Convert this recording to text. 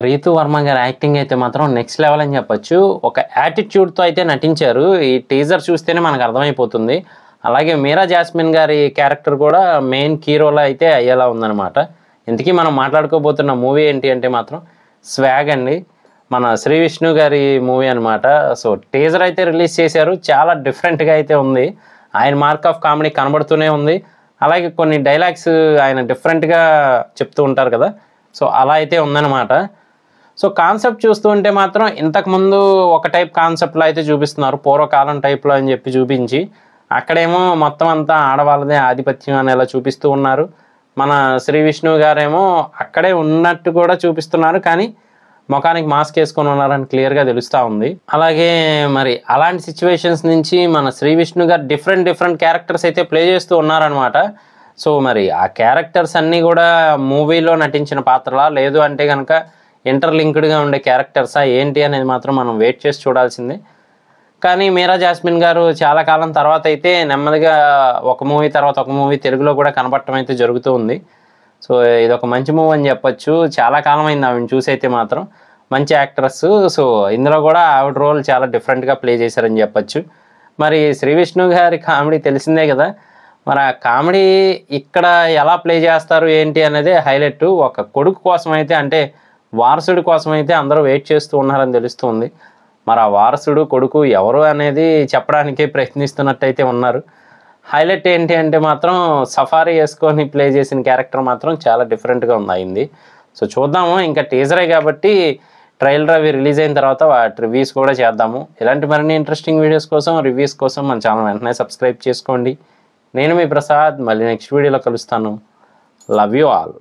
రీతు వర్మ గారి యాక్టింగ్ అయితే మాత్రం నెక్స్ట్ లెవెల్ అని చెప్పొచ్చు. ఒక యాటిట్యూడ్‌తో అయితే నటించారు. ఈ టీజర్ చూస్తేనే మనకు అర్థమైపోతుంది. అలాగే మీరా జాస్మిన్ గారి క్యారెక్టర్ కూడా మెయిన్ కీ రోల్ అయితే అయ్యేలా ఉందన్నమాట. ఇంతకీ మనం మాట్లాడుకోబోతున్న మూవీ ఏంటి అంటే మాత్రం స్వాగ్ అండి. మన శ్రీ విష్ణు గారి మూవీ అనమాట. సో టీజర్ అయితే రిలీజ్ చేశారు. చాలా డిఫరెంట్‌గా అయితే ఉంది. ఆయన మార్క్ ఆఫ్ కామెడీ కనబడుతూనే ఉంది. అలాగే కొన్ని డైలాగ్స్ ఆయన డిఫరెంట్‌గా చెప్తూ ఉంటారు కదా! సో అలా అయితే ఉందన్నమాట. సో కాన్సెప్ట్ చూస్తూ ఉంటే మాత్రం ఇంతకుముందు ఒక టైప్ కాన్సెప్ట్‌లో అయితే చూపిస్తున్నారు. పూర్వకాలం టైప్‌లో అని చెప్పి చూపించి, అక్కడేమో మొత్తం అంతా ఆడవాళ్ళదే ఆధిపత్యం అనేలా చూపిస్తూ ఉన్నారు. మన శ్రీ విష్ణు గారేమో అక్కడే ఉన్నట్టు కూడా చూపిస్తున్నారు. కానీ మొఖానికి మాస్క్ వేసుకొని ఉన్నారని క్లియర్‌గా తెలుస్తా ఉంది. అలాగే మరి అలాంటి సిట్యుయేషన్స్ నుంచి మన శ్రీ విష్ణు గారు డిఫరెంట్ క్యారెక్టర్స్ అయితే ప్లే చేస్తూ ఉన్నారనమాట. సో మరి ఆ క్యారెక్టర్స్ అన్నీ కూడా మూవీలో నటించిన పాత్రలా? లేదు అంటే గనక ఇంటర్‌లింక్డ్‌గా ఉండే క్యారెక్టర్సా? ఏంటి అనేది మాత్రం మనం వెయిట్ చేసి చూడాల్సిందే. కానీ మీరా జాస్మిన్ గారు చాలా కాలం తర్వాత అయితే నెమ్మదిగా ఒక మూవీ తర్వాత ఒక మూవీ తెలుగులో కూడా కనపడటం అయితే జరుగుతూ ఉంది. సో ఇదొక మంచి మూవీ అని చెప్పొచ్చు. చాలా కాలం అయింది ఆవిడని చూసైతే మాత్రం. మంచి యాక్ట్రెస్. సో ఇందులో కూడా ఆవిడ రోల్ చాలా డిఫరెంట్‌గా ప్లే చేశారని చెప్పొచ్చు. మరి శ్రీ విష్ణు గారి కామెడీ తెలిసిందే కదా! మరి ఆ కామెడీ ఇక్కడ ఎలా ప్లే చేస్తారు ఏంటి అనేదే హైలైట్. ఒక కొడుకు కోసమైతే అంటే వారసుడి కోసమైతే అందరూ వెయిట్ చేస్తూ ఉన్నారని తెలుస్తుంది. మరి ఆ వారసుడు, కొడుకు ఎవరు అనేది చెప్పడానికే ప్రయత్నిస్తున్నట్టయితే ఉన్నారు. హైలైట్ ఏంటి అంటే మాత్రం సఫారీ యేసుకొని ప్లే చేసిన క్యారెక్టర్ మాత్రం చాలా డిఫరెంట్‌గా అయింది. సో చూద్దాము. ఇంకా టీజరే కాబట్టి ట్రైలర్ అవి రిలీజ్ అయిన తర్వాత వాటి రివ్యూస్ కూడా చేద్దాము. ఇలాంటి మరిన్ని ఇంట్రెస్టింగ్ వీడియోస్ కోసం, రివ్యూస్ కోసం మన ఛానల్ వెంటనే సబ్స్క్రైబ్ చేసుకోండి. నేను మీ ప్రసాద్. మళ్ళీ నెక్స్ట్ వీడియోలో కలుస్తాను. Love you all.